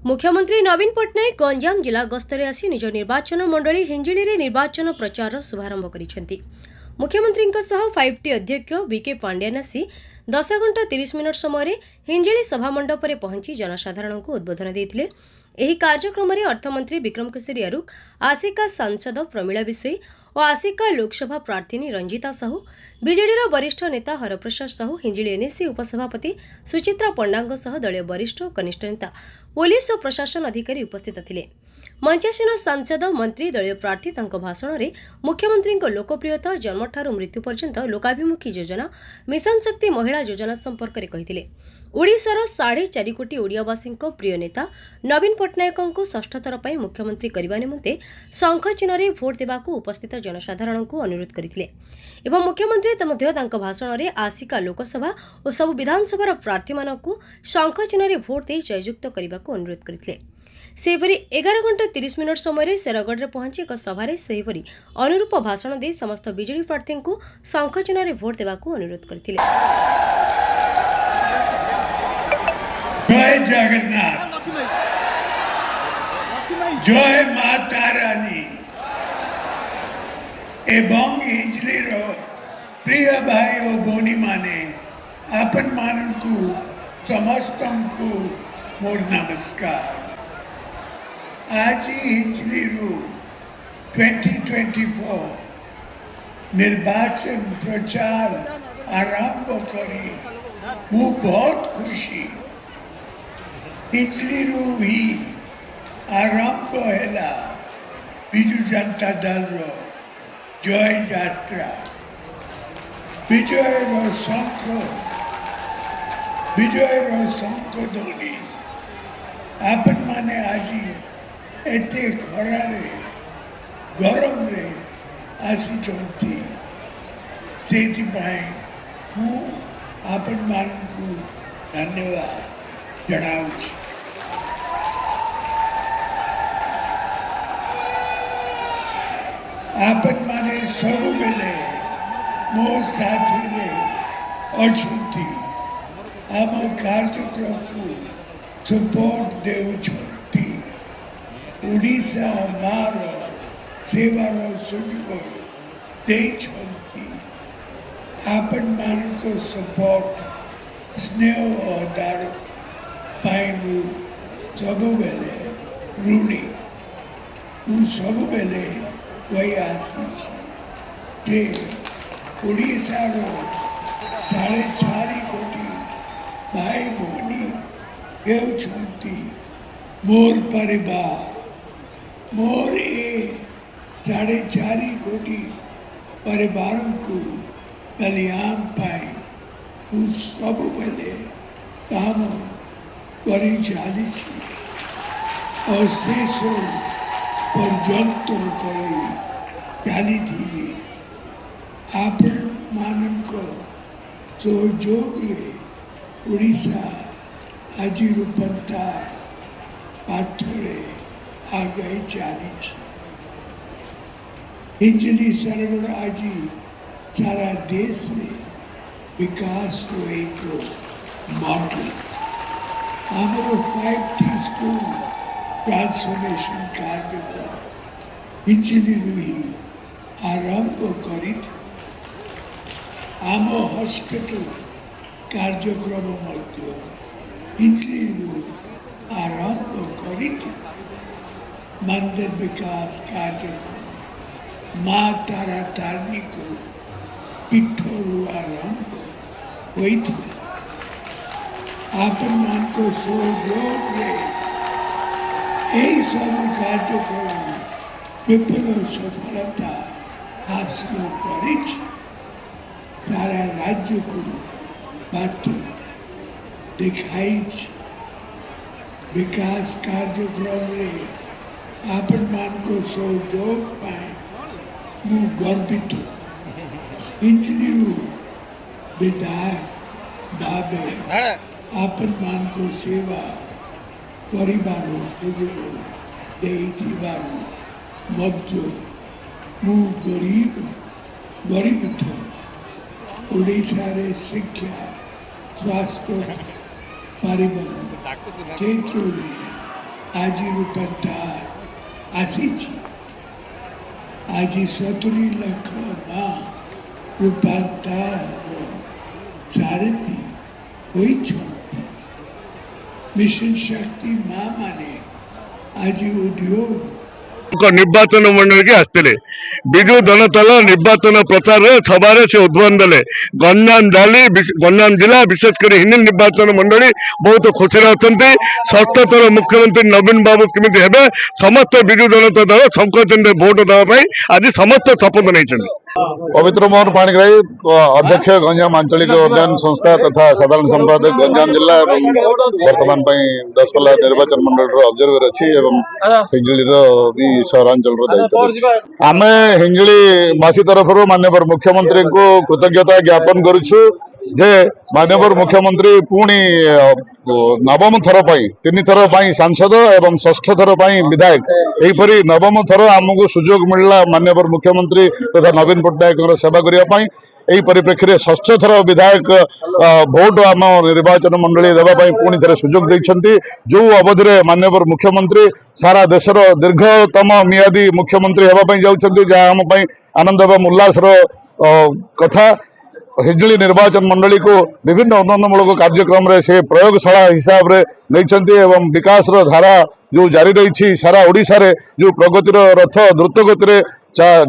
मुख्यमंत्री नवीन पट्टनायक गंजाम जिला गस्तरे आसी निज निर्वाचन मंडली हिंजिली निर्वाचन प्रचार शुभारंभ करिसेंती। मुख्यमंत्री 5T अध्यक्ष बीके पांड्यान आसी 10 घंटा 30 मिनिट समय हिंजिली सभामंडप में पहुंची जनसाधारण को उद्बोधन देते। ଏହି କାର୍ଯ୍ୟକ୍ରମରେ ଅର୍ଥମନ୍ତ୍ରୀ ବିକ୍ରମ କେଶରୀ ଆରୁଖ, ଆସିକା ସାଂସଦ ପ୍ରମିଳା ବିଷୋଇ ଓ ଆସିକା ଲୋକସଭା ପ୍ରାର୍ଥିନୀ ରଞ୍ଜିତା ସାହୁ, ବିଜେଡିର ବରିଷ୍ଠ ନେତା ହରପ୍ରସାଦ ସାହୁ, ହିଞ୍ଜିଳି ଏନ୍ଏସି ଉପସଭାପତି ସୁଚିତ୍ରା ପଣ୍ଡାଙ୍କ ସହ ଦଳୀୟ ବରିଷ୍ଠ ଓ କନିଷ୍ଠ ନେତା, ପୋଲିସ ଓ ପ୍ରଶାସନ ଅଧିକାରୀ ଉପସ୍ଥିତ ଥିଲେ। ମଞ୍ଚାସୀନ ସାଂସଦ, ମନ୍ତ୍ରୀ, ଦଳୀୟ ପ୍ରାର୍ଥୀ ତାଙ୍କ ଭାଷଣରେ ମୁଖ୍ୟମନ୍ତ୍ରୀଙ୍କ ଲୋକପ୍ରିୟତା, ଜନ୍ମଠାରୁ ମୃତ୍ୟୁ ପର୍ଯ୍ୟନ୍ତ ଲୋକାଭିମୁଖୀ ଯୋଜନା, ମିଶନ ଶକ୍ତି ମହିଳା ଯୋଜନା ସମ୍ପର୍କରେ କହିଥିଲେ। ଓଡ଼ିଶାର 4.5 କୋଟି ଓଡ଼ିଆବାସୀଙ୍କ ପ୍ରିୟ ନେତା ନବୀନ ପଟ୍ଟନାୟକଙ୍କୁ ଷଷ୍ଠ ଥର ପାଇଁ ମୁଖ୍ୟମନ୍ତ୍ରୀ କରିବା ନିମନ୍ତେ ଶଙ୍ଖ ଚିହ୍ନରେ ଭୋଟ ଦେବାକୁ ଉପସ୍ଥିତ ଜନସାଧାରଣଙ୍କୁ ଅନୁରୋଧ କରିଥିଲେ ଏବଂ ମୁଖ୍ୟମନ୍ତ୍ରୀ ମଧ୍ୟ ତାଙ୍କ ଭାଷଣରେ ଆସିକା ଲୋକସଭା ଓ ସବୁ ବିଧାନସଭାର ପ୍ରାର୍ଥୀମାନଙ୍କୁ ଶଙ୍ଖ ଚିହ୍ନରେ ଭୋଟ ଦେଇ ଜୟଯୁକ୍ତ କରିବାକୁ ଅନୁରୋଧ କରିଥିଲେ। ସେହିପରି 11 ଘଣ୍ଟା 30 ମିନିଟ୍ ସମୟରେ ଶେରଗଡ଼ରେ ପହଞ୍ଚି ଏକ ସଭାରେ ସେହିପରି ଅନୁରୂପ ଭାଷଣ ଦେଇ ସମସ୍ତ ବିଜେଡି ପ୍ରାର୍ଥୀଙ୍କୁ ଶଙ୍ଖ ଚିହ୍ନରେ ଭୋଟ ଦେବାକୁ ଅନୁରୋଧ କରିଥିଲେ। जय जगन्नाथ, जय माता रानी एवं हिंजलीर प्रिय भाई और भौणी माने आपन मानकु समस्तंकु मोर नमस्कार। आज हिंजलीर 2024 निर्वाचन प्रचार आरंभ करी मु बहुत खुशी। हिंजलीरू ही आरंभ है विजु जनता दल जय यात्रा। विजयर शंख ध्वनि आपन माने आज एते खरारे गरम रे आसी मु आपन मानकु धन्यवाद जनाऊँ। आपन माने सबु बेले मो साथी रे अछुती आम कार्यक्रम को सपोर्ट देउछंती। ओडिशा मार सेवार सुजोग देइछंती। आपन मान को सपोर्ट स्नेह और दारू पाइबु सबु बेले ऋणी। मु सबु बेले कही आसी जे ओडिशार 4.5 कोटी भाई भौणी हेउछंती मोर परिवार। मोर ए 4.5 कोटी परिवार को कल्याण पाए मु सबु बेले काम करी चली और शेष पर्यंत करी चली थी। आपण मानक सहयोग ओडिशा आज रूपंता पाथरे आगे चली। हिंजली सरगड़ आज सारा देश में विकास एक मॉडल आमर 5T स्कूल ट्रांसफॉर्मेशन कार्यक्रम हिंजली आरंभ करी। आम हॉस्पिटल कार्यक्रम हिंजली आरंभ करी। मंदिर विकास कार्यक्रम माँ तारा तारणी को पीठरू आरंभ होता। आपन मान को सहयोग यही सब कार्यक्रम विपुल सफलता हासिल कर सारा राज्य को बात दिखाई। विकास कार्यक्रम रे आपन मान को सहयोग पाए मु गर्वित। हिंजली विधायक भावे आपन मान को सेवा परिवार सुजोग देइथिबारु मध्य मु गरीब ओडिशा रे शिक्षा स्वास्थ्य परिवहन क्षेत्र में आज रूपांतर आसीची आज 70 लाख ना रूपांतर चारिती होई मिशन शक्ति माँ माने आज उद्योग निर्वाचन मंडल के आसते विजु जनताल निर्वाचन प्रचार सभार से उद्बोधन देले गंजाम जिला विशेषकर हिंदी निर्वाचन मंडली बहुत खुशी अच्छा षष्ठ थर मुख्यमंत्री नवीन बाबू केमी हे समस्त विजु जनता दल संकल्प भोट देवाई आज समस्त शपथ नहीं। पवित्र मोहन पाणिग्राही अध्यक्ष गंजाम आंचलिक उद्यान संस्था तथा साधारण संपादक गंजाम जिला वर्तमान 10 निर्वाचन मंडल ऑब्जर्वर अच्छी हिंजिली भी सहरांचल दायित्व आम हिंजिली बासी तरफ माननीय मुख्यमंत्री को कृतज्ञता ज्ञापन करुछु जे माननीय मुख्यमंत्री पुणी नवम थर 3 थर सांसद एवं षष्ठ थर विधायक यहीपरि नवम थर आमको सुजोग मिलला माननीय मुख्यमंत्री तथा नवीन पट्टनायक सेवा करने यही परिप्रेक्षी में षष्ठ थर विधायक भोट आम निर्वाचन मंडली देवाई पुणी थे सुजोग देते जो अवधि में माननीय मुख्यमंत्री सारा देशर दीर्घतम मियादी मुख्यमंत्री होगापी जाऊँच जहाँ आम आनंद एवं उल्लास कथा हिंजिली निर्वाचन मंडली को विभिन्न उन्नयनमूलक कार्यक्रम रे से प्रयोगशाला हिसाब रे नहीं एवं विकास धारा जो जारी रही सारा ओडिशा रे जो प्रगतिर रथ द्रुत गति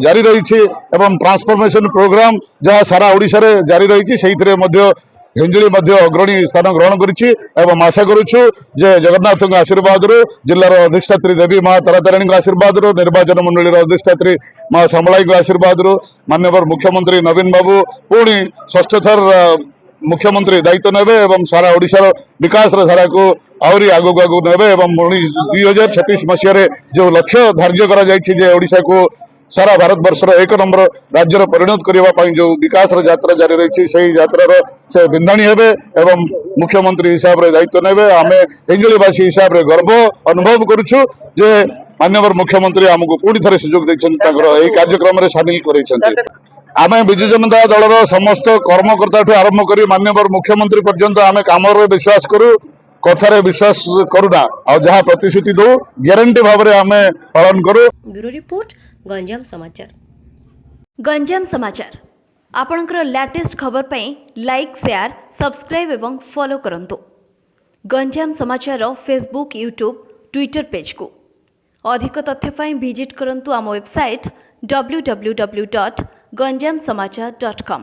जारी रही एवं ट्रांसफॉर्मेशन प्रोग्राम जहाँ सारा ओडिशा रे जारी रही हिंजिली अग्रणी स्थान ग्रहण करिछि एवं आशा करुछु जे जगन्नाथ आशीर्वाद जिलार अधिष्ठात्री देवी माँ तारातारिणी आशीर्वाद निर्वाचन मंडली अधिष्ठात्री माँ समलाई आशीर्वाद माननीय मुख्यमंत्री नवीन बाबू पुणी षष्ठ थर मुख्यमंत्री दायित्व नेबे एवं सारा ओडिशार विकास धारा को आहरी आगक आगक नेबे एवं 2036 मसीह जो लक्ष्य धार्य करा ओडिशा को सारा भारत वर्षर 1 नंबर राज्यर परिणत करने जो विकास यात्रा जारी रही से यात्रार से बिंदाणी हेबे एवं मुख्यमंत्री हिसाब से दायित्व नेबे आम हिंजिलीवासी हिसाब से गर्व अनुभव करुछु जे माननीय मुख्यमंत्री आमको पुणी थे सुजोग देते कार्यक्रम में सामिल कर आम विजु जनता दलर समस्त कर्मकर्ता आरंभ कर माननीय मुख्यमंत्री पर्यंत आम काम विश्वास करूँ कथार विश्वास करूना और जहाँ प्रतिश्रुति दो ग्यारंटी भाव में आम पालन करूँ। ब्यूरो रिपोर्ट गंजाम समाचार। गंजाम समाचार आपणकर लेटेस्ट खबर पई लाइक शेयर सब्सक्राइब एवं फॉलो करंतु। गंजाम समाचार फेसबुक यूट्यूब ट्विटर पेज को अधिक तथ्य पई विजिट करंतु आम वेबसाइट www.ganjamsamachar.com।